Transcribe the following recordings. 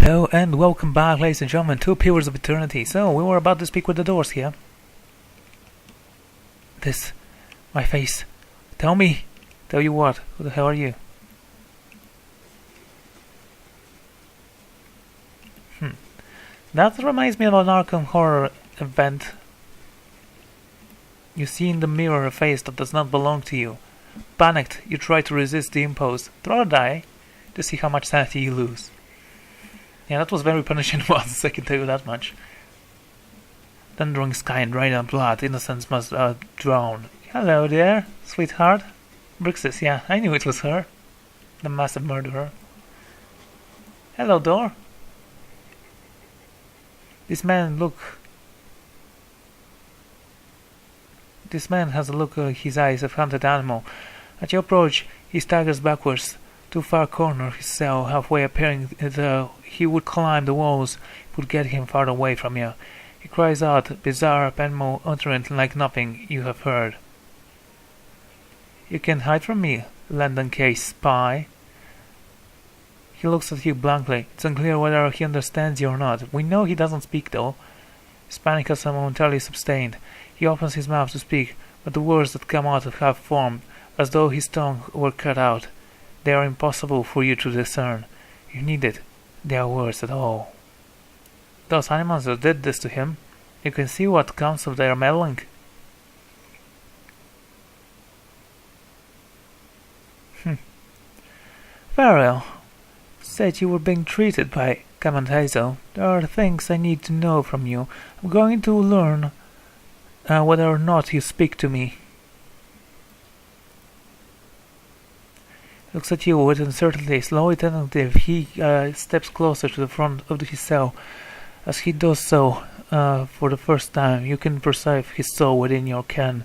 Hello and welcome back, ladies and gentlemen, to Pillars of Eternity. So, we were about to speak with the doors here. My face. Tell you what, who the hell are you? That reminds me of an Arkham Horror event. You see in the mirror a face that does not belong to you. Panicked, you try to resist the impulse. Throw a die to see how much sanity you lose. Yeah, that was very punishing once, I can tell you that much. Thundering sky and radiant blood, innocence must drown. Hello there, sweetheart. Brixis, yeah, I knew it was her. The massive murderer. Hello, door. This man has a look in his eyes of hunted animal. At your approach, he staggers backwards to far corner of his cell, halfway appearing though he would climb the walls, it would get him far away from you. He cries out, bizarre animal utterance like nothing you have heard. You can hide from me, London case spy. He looks at you blankly. It's unclear whether he understands you or not. We know he doesn't speak though. His panic has momentarily sustained. He opens his mouth to speak, but the words that come out have formed, as though his tongue were cut out. They are impossible for you to discern. You need it. They are words at all. Those animals that did this to him, you can see what comes of their meddling. Farrell said you were being treated by Command Hazel. There are things I need to know from you. I'm going to learn whether or not you speak to me. Looks at you with uncertainty. Slowly tentative, he steps closer to the front of his cell. As he does so, for the first time, you can perceive his soul within your ken.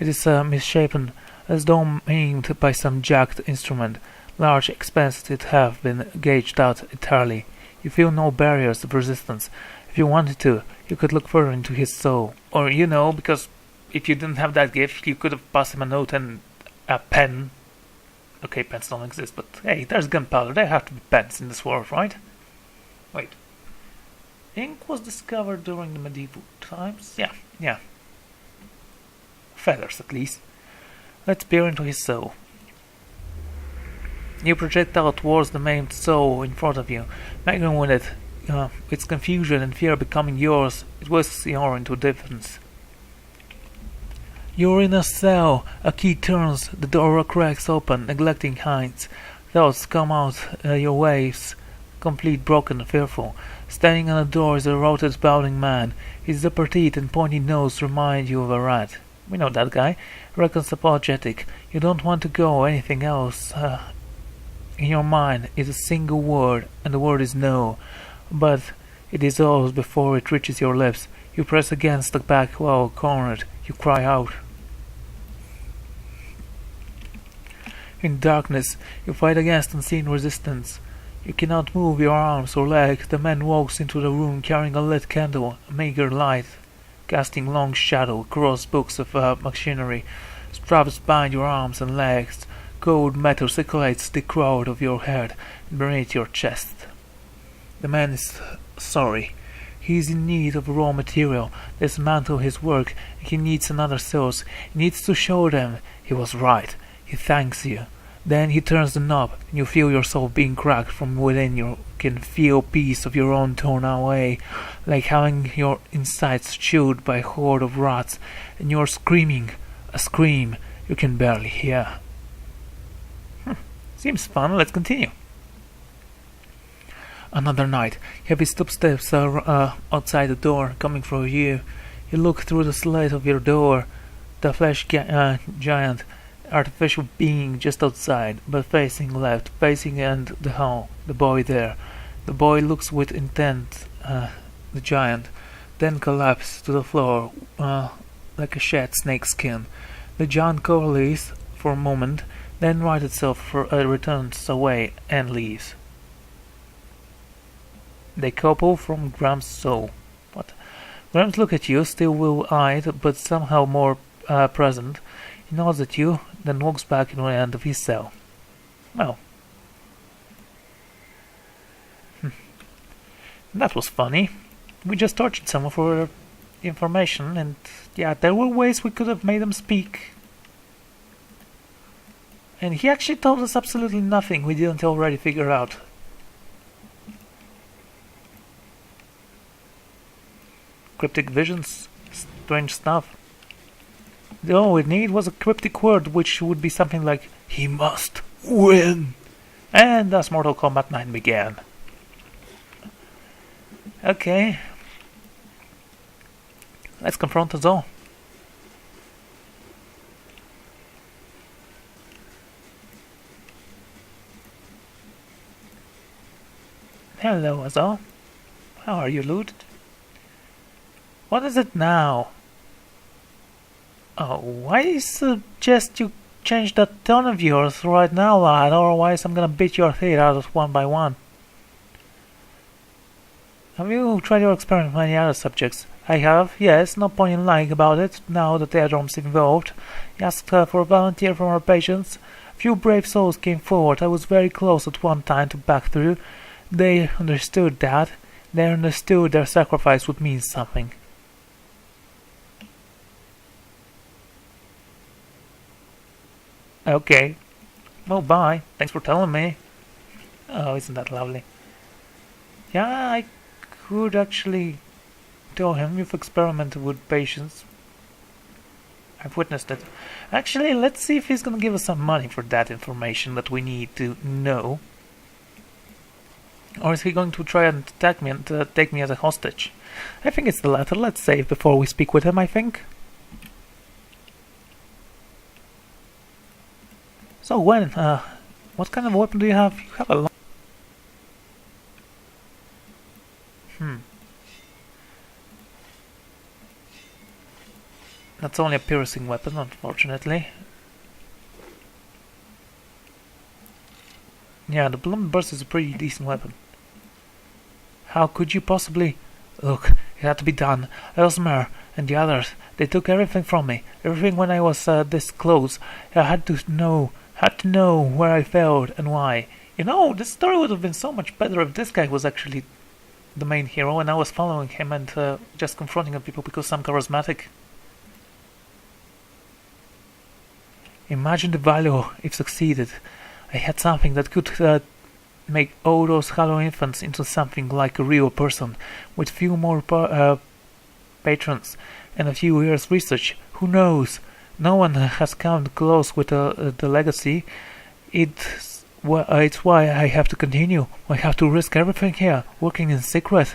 It is misshapen, as though aimed by some jagged instrument. Large expanses it have been gauged out entirely. You feel no barriers of resistance. If you wanted to, you could look further into his soul. Or, because if you didn't have that gift, you could have passed him a note and a pen. Okay, pens don't exist, but hey, there's gunpowder. There have to be pens in this world, right? Wait. Ink was discovered during the medieval times? Yeah. Feathers, at least. Let's peer into his soul. You project out towards the maimed soul in front of you, making with it, its confusion and fear becoming yours. It whisks you into difference. You're in a cell. A key turns. The door cracks open, neglecting hints. Thoughts come out your waves, complete, broken, fearful. Standing on the door is a rotted, bowing man. His upper teeth and pointy nose remind you of a rat. We know that guy. Reckons apologetic. You don't want to go anything else. In your mind is a single word, and the word is no. But it dissolves before it reaches your lips. You press against the back wall, cornered. You cry out. In darkness, you fight against unseen resistance. You cannot move your arms or legs. The man walks into the room carrying a lit candle, a meager light, casting long shadow across books of machinery. Straps bind your arms and legs. Cold metal circulates the crowd of your head beneath your chest. The man is sorry. He is in need of raw material. Dismantle his work. He needs another source. He needs to show them he was right. He thanks you. Then he turns the knob, and you feel yourself being cracked from within. You can feel a piece of your own torn away, like having your insides chewed by a horde of rats, and you're screaming, a scream you can barely hear. Seems fun, let's continue. Another night. Heavy footsteps are outside the door, coming for you. You look through the slit of your door. The flesh giant, artificial being just outside, but facing left, facing and the hall. The boy there. The boy looks with intent the giant, then collapses to the floor like a shed snake skin. The giant coalesces for a moment, then rights itself, returns away and leaves. They couple from Graham's soul. What? Graham looks at you, still will-eyed, but somehow more present. He nods at you, then walks back into the end of his cell. Well. That was funny. We just tortured someone for information, and yeah, there were ways we could have made them speak. And he actually told us absolutely nothing we didn't already figure out. Cryptic visions, strange stuff. All we need was a cryptic word, which would be something like, "He must win." And thus Mortal Kombat 9 began. Okay. Let's confront us all. Hello, Azal. How are you, Lute? What is it now? Oh, I suggest you change that tone of yours right now, lad, otherwise I'm gonna beat your head out one by one. Have you tried your experiment with any other subjects? I have, yes, no point in lying about it, now that Airdrome's involved. He asked for a volunteer from our patients. Few brave souls came forward. I was very close at one time to back through. They understood that. They understood their sacrifice would mean something. Okay. Well, bye. Thanks for telling me. Oh, isn't that lovely? Yeah, I could actually tell him you've experimented with patients. I've witnessed it. Actually, let's see if he's gonna give us some money for that information that we need to know. Or is he going to try and attack me and take me as a hostage? I think it's the latter. Let's save before we speak with him, I think. So, Gwen, what kind of weapon do you have? You have a long... That's only a piercing weapon, unfortunately. Yeah, the Blunt Burst is a pretty decent weapon. How could you possibly... Look, it had to be done. Elsmer and the others, they took everything from me. Everything when I was this close. I had to know where I failed and why. You know, this story would have been so much better if this guy was actually the main hero and I was following him and just confronting people because I'm charismatic. Imagine the value if succeeded. I had something that could make all those hollow infants into something like a real person, with few more patrons and a few years research. Who knows? No one has come close with the legacy. It's why I have to continue. I have to risk everything here, working in secret.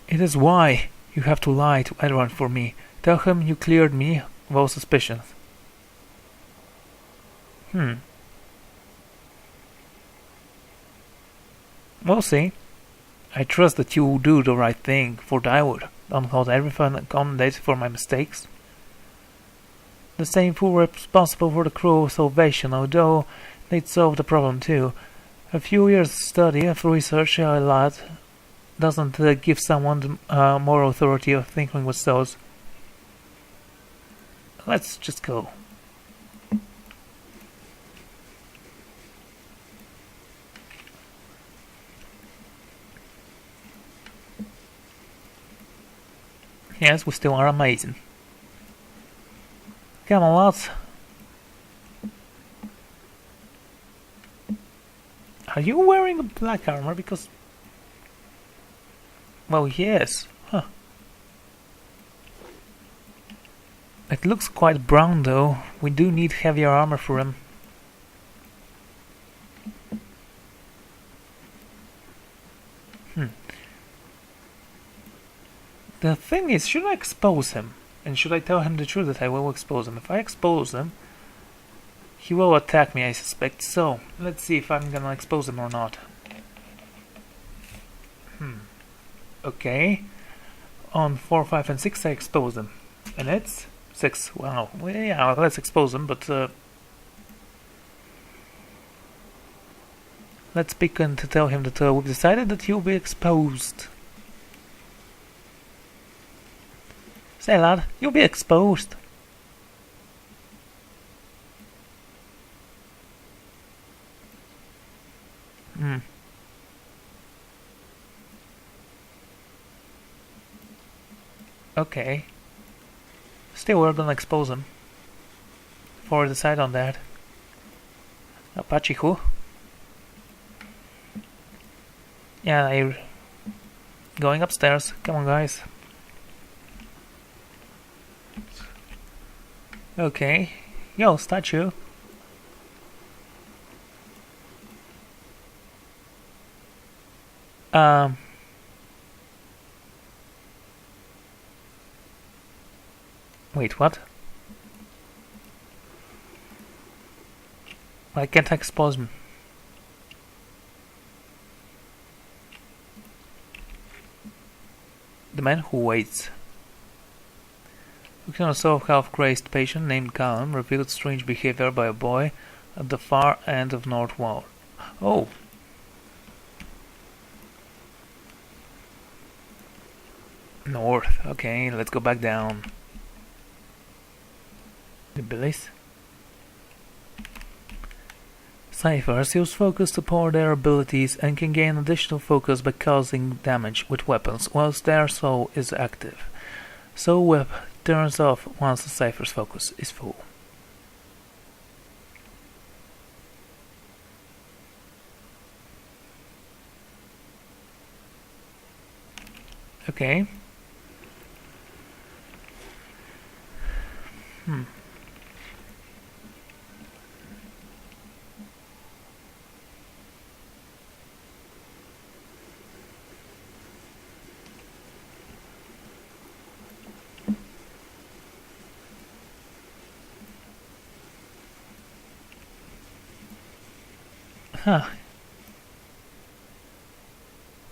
It is why you have to lie to Edward for me. Tell him you cleared me of all suspicions. We'll see. I trust that you will do the right thing for Daiwood. Don't hold everything accommodated for my mistakes. The same fool responsible for the crew salvation, although they'd solve the problem too. A few years study of research, lad, doesn't give someone the moral authority of thinking with souls. Let's just go. Yes, we still are amazing. Come on, lads. Are you wearing a black armor? Because... well, yes. Huh. It looks quite brown, though. We do need heavier armor for him. The thing is, should I expose him? And should I tell him the truth that I will expose him? If I expose him, he will attack me, I suspect. So, let's see if I'm gonna expose him or not. Okay. On 4, 5, and 6 I expose him. And it's 6. Wow. Well, yeah, let's expose him, but... let's begin to tell him that we've decided that he'll be exposed. Say, lad, you'll be exposed. Okay. Still, we're gonna expose him. Before we decide on that. Apache who? Yeah, you're going upstairs. Come on, guys. Okay. Yo, statue. Wait, what? Why can't I expose him? The man who waits. Looking also a half-crazed patient named Callum revealed strange behavior by a boy at the far end of North Wall. Oh! North. Okay, let's go back down. The Billies. Ciphers use focus to power their abilities and can gain additional focus by causing damage with weapons whilst their soul is active. So whip turns off once the Cipher's focus is full. Okay.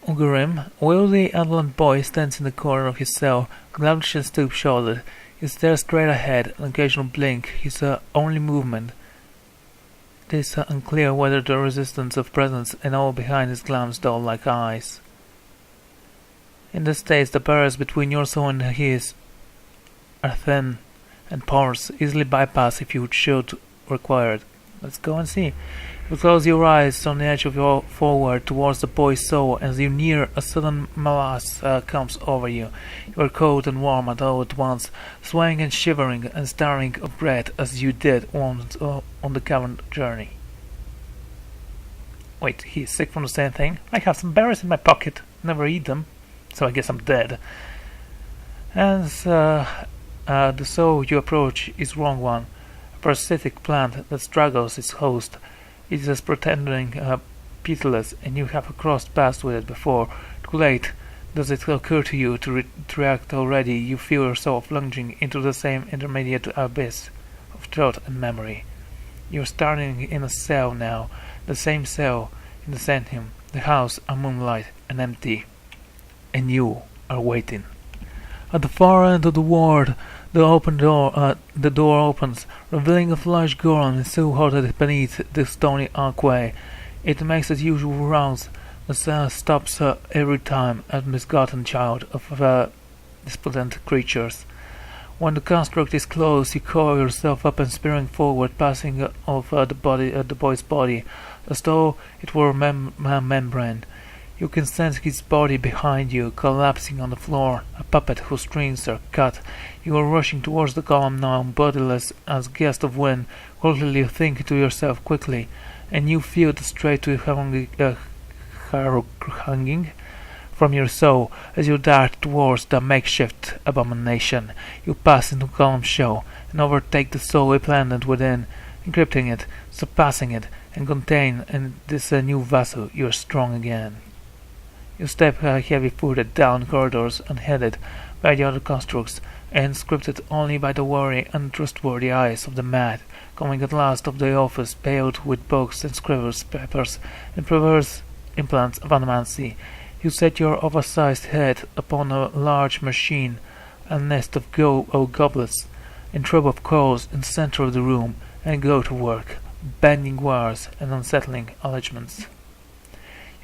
Ugarim, a wily adolescent boy, stands in the corner of his cell, gloved and stoop-shouldered. He stares straight ahead, an occasional blink, his only movement. It is unclear whether the resistance of presence and all behind his glance doll-like eyes. In this state, the barriers between your soul and his are thin and porous, easily bypassed if you should require it. Let's go and see. You close your eyes on the edge of your forward towards the boy's soul as you near a sudden malaise comes over you. You are cold and warm all at once, swaying and shivering and starving of breath as you did once on the cavern journey. Wait, he's sick from the same thing? I have some berries in my pocket. Never eat them, so I guess I'm dead. As the soul you approach is wrong one, a parasitic plant that struggles its host. It is as pretending pitiless, and you have crossed paths with it before. Too late does it occur to you to react already. You feel yourself plunging into the same intermediate abyss of thought and memory. You are starting in a cell now, the same cell in the Centium, the house a moonlight and empty, and you are waiting. At the far end of the ward, the door opens, revealing a large Goron silhouetted beneath the stony archway. It makes its usual rounds, but stops every time, a misgotten child of despondent creatures. When the construct is closed, you coil yourself up and spring forward, passing over the boy's body, as though it were a membrane. You can sense his body behind you, collapsing on the floor, a puppet whose strings are cut. You are rushing towards the column now, bodiless as guest of wind. Coldly you think to yourself quickly, and you feel the straight to hanging from your soul as you dart towards the makeshift abomination. You pass into column shell and overtake the soul implanted within, encrypting it, surpassing it, and contain in this new vessel you are strong again. You step heavy-footed down corridors unheaded by the other constructs, and scripted only by the wary and trustworthy eyes of the mad, coming at last of the office paled with books and scribbles, papers, and perverse implants of animancy. You set your oversized head upon a large machine, a nest of goblets, and troop of coals in the center of the room, and go to work, bending wires and unsettling arrangements.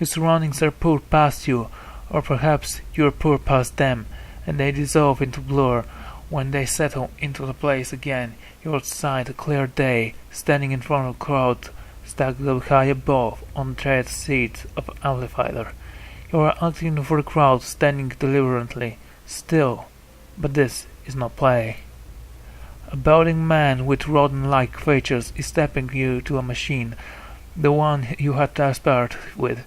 Your surroundings are poured past you, or perhaps you are poured past them, and they dissolve into blur. When they settle into the place again, you are outside a clear day, standing in front of a crowd stacked high above on the tread seat of amplifier. You are acting for the crowd, standing deliberately, still, But this is not play. A balding man with rodent-like features is stepping you to a machine, the one you had tampered with.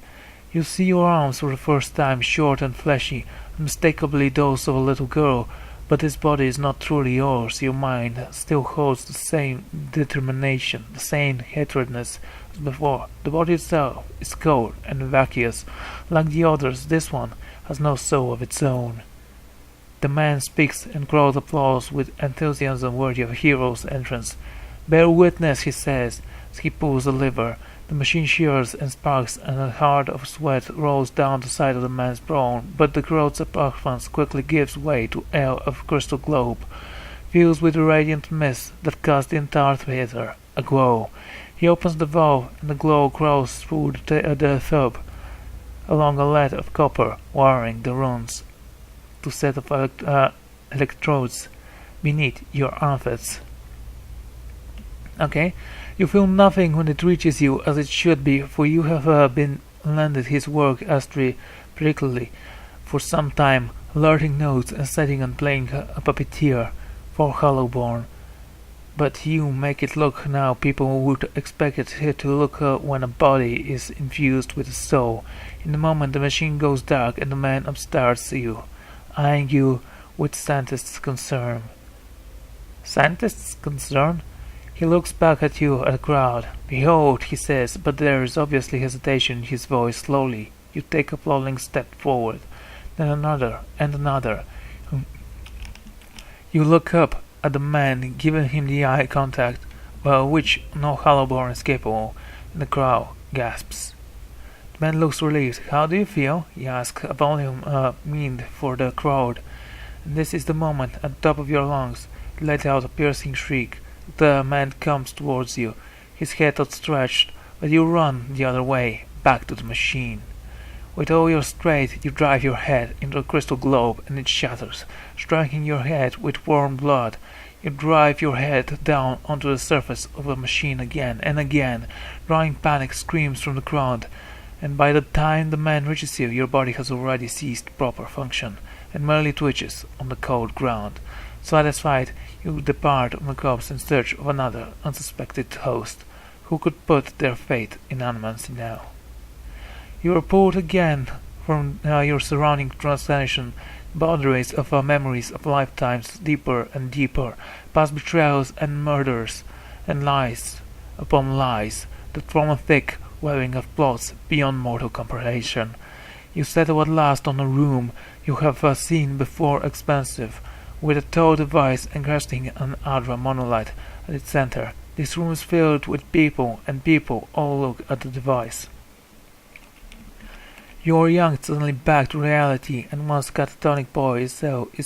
You see your arms for the first time, short and fleshy, unmistakably those of a little girl, but this body is not truly yours. Your mind still holds the same determination, the same hatredness as before. The body itself is cold and vacuous. Like the others, this one has no soul of its own. The man speaks, and crowd applause with enthusiasm worthy of a hero's entrance. Bear witness, he says, as he pulls the lever. The machine shears and sparks, and a heart of sweat rolls down the side of the man's brow, but the crowd's performance quickly gives way to air of crystal globe, filled with a radiant mist that casts the entire theater aglow. He opens the valve, and the glow grows through the tube, along a lead of copper, wiring the runes to set of electrodes beneath your armpits. Okay, you feel nothing when it reaches you, as it should be, for you have been landed his work astray particularly for some time, alerting notes and setting and playing a puppeteer for Hollowborn. But you make it look now people would expect it to look when a body is infused with a soul. In a moment the machine goes dark and the man upstarts you, eyeing you with scientist's concern. Scientist's concern? He looks back at you, at the crowd. Behold, he says, but there is obviously hesitation in his voice. Slowly, you take a plodding step forward, then another, and another. You look up at the man, giving him the eye contact, which no Hollowborn is capable, and the crowd gasps. The man looks relieved. How do you feel? He asks, a volume meant for the crowd. And this is the moment, at the top of your lungs, you let out a piercing shriek. The man comes towards you, his head outstretched, but you run the other way, back to the machine. With all your strength, you drive your head into a crystal globe, and it shatters, striking your head with warm blood. You drive your head down onto the surface of the machine again and again, drawing panic screams from the crowd, and by the time the man reaches you, your body has already ceased proper function, and merely twitches on the cold ground. Satisfied, you depart on the corpse in search of another unsuspected host, who could put their fate in animancy now. You are pulled again from your surrounding transcendation, boundaries of memories of lifetimes deeper and deeper, past betrayals and murders, and lies upon lies that form a thick webbing of plots beyond mortal comprehension. You settle at last on a room you have seen before expansive, with a tall device encrusting an Adra monolith at its center. This room is filled with people, and people all look at the device. You are young, suddenly back to reality, and once catatonic boy is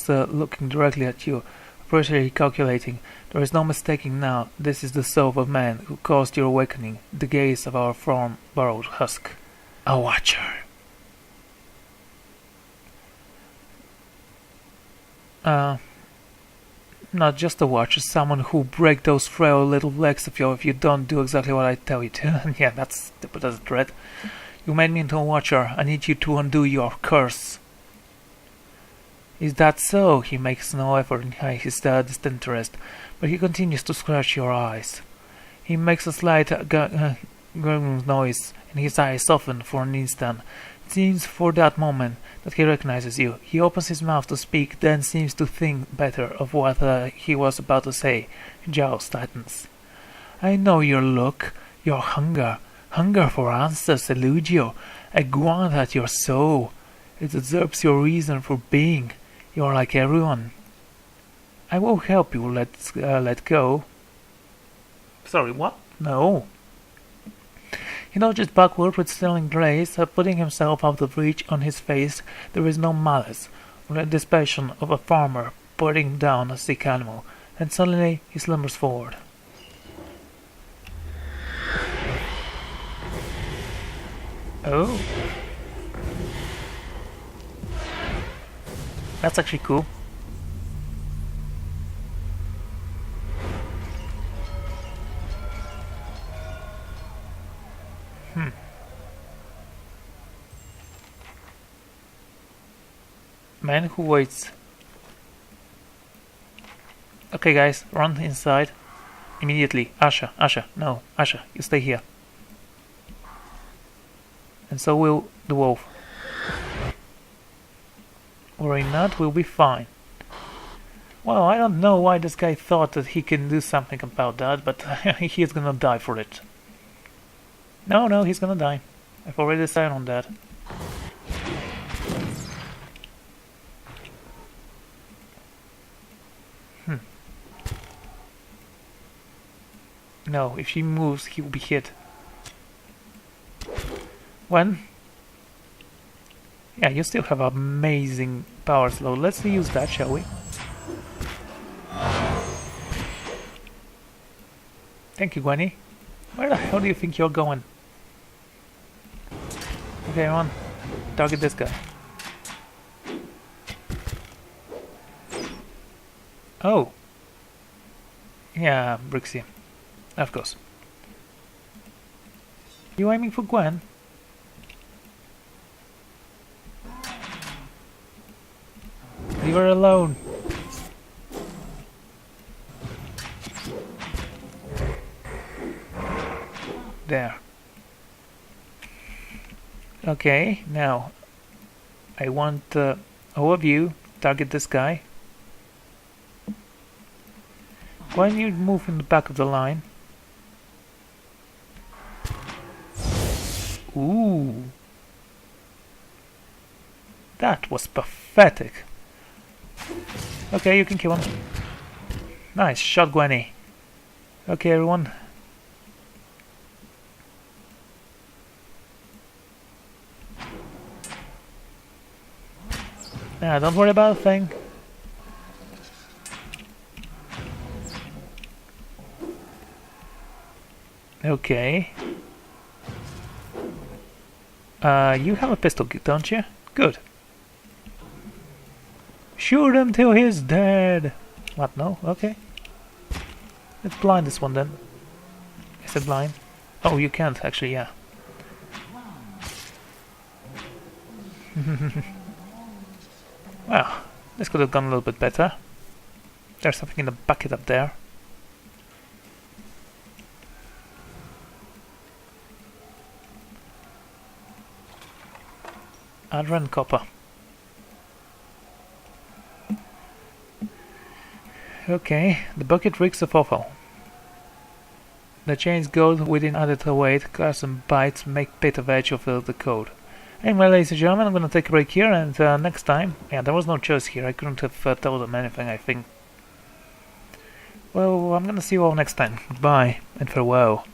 looking directly at you, appreciably calculating. There is no mistaking now, this is the soul of a man who caused your awakening, the gaze of our form-borrowed husk. A watcher. Not just a watcher, someone who break those frail little legs of yours if you don't do exactly what I tell you to. Yeah, that's a threat. You made me into a watcher. I need you to undo your curse. Is that so? He makes no effort in hiding his disinterest, but he continues to scratch your eyes. He makes a slight gurgling noise, and his eyes soften for an instant. It seems for that moment that he recognizes you. He opens his mouth to speak, then seems to think better of what he was about to say. His jaws tightens. I know your look, your hunger for answers elude you. I grunt at your soul. It usurps your reason for being. You are like everyone. I will help you let go. Sorry, what? No. He dodges backward with sterling grace, putting himself out of reach. On his face there is no malice, or the dispassion of a farmer putting down a sick animal, and suddenly he slumbers forward. Oh. That's actually cool. Man who waits. Okay, guys, run inside. Immediately. Asha, no. Asha, you stay here. And so will the wolf. Worry not, we'll be fine. Well, I don't know why this guy thought that he can do something about that, but he's gonna die for it. No, he's gonna die. I've already decided on that. No, if she moves, he will be hit. When? Yeah, you still have amazing power slow. Let's use that, shall we? Thank you, Gwenny. Where the hell do you think you're going? Okay, on. Target this guy. Oh. Yeah, Brixie. Of course. You aiming for Gwen? Leave her alone. There. Okay, now I want all of you target this guy. When you move in the back of the line. Ooh. That was pathetic. Okay, you can kill him. Nice shot, Gwenny. Okay, everyone. Don't worry about a thing. Okay. You have a pistol, don't you? Good. Shoot him till he's dead. What? No? Okay. Let's blind this one then. Is it blind? Oh, you can't actually, yeah. Well, this could have gone a little bit better. There's something in the bucket up there. Adren copper. Okay, the bucket reeks of offal. The chains go within added weight, claws and bites make bit of edge of the code. Anyway, ladies and gentlemen, I'm gonna take a break here, and next time, yeah, there was no choice here. I couldn't have told them anything, I think. Well, I'm gonna see you all next time. Goodbye and farewell.